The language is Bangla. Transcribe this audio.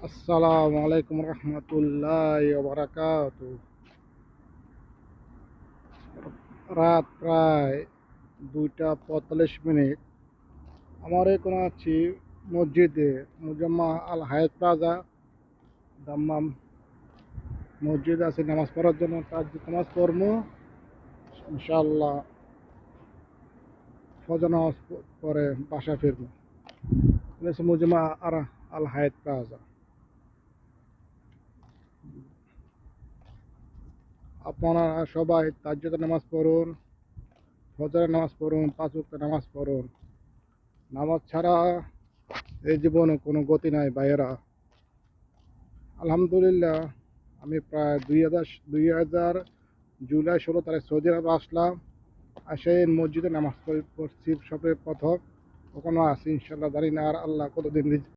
আসসালামু আলাইকুম রহমতুল্লাহি ওয়া বারাকাতুহু। রাত প্রায় 2টা 45 মিনিট। আমার এখন আছি মসজিদে, মুজাম্মা আল হায়াত প্লাজা দাম্মাম। মসজিদে আছি নামাজ পড়ার জন্য, তাহাজ্জুদ নামাজ পড়বো ইনশাআল্লাহ। ফজর নামাজ পরে বাসায় ফিরবো। এটা হচ্ছে মুজাম্মা আল হায়াত প্লাজা। আপনারা সবাই তাহাজ্জুদের নামাজ পড়ুন, ফজরের নামাজ পড়ুন, 5 ওয়াক্ত নামাজ পড়ুন। নামাজ ছাড়া এই জীবনে কোনো গতি নাই ভাইয়েরা। আলহামদুলিল্লাহ, আমি প্রায় 2000 জুলাই 16 তারিখ সৌদি আরব আসলাম। এসে মসজিদে নামাজ পড়ছি সবে প্রথম। কখনো আসি ইনশাল্লাহ, জানি না আর আল্লাহ কতদিন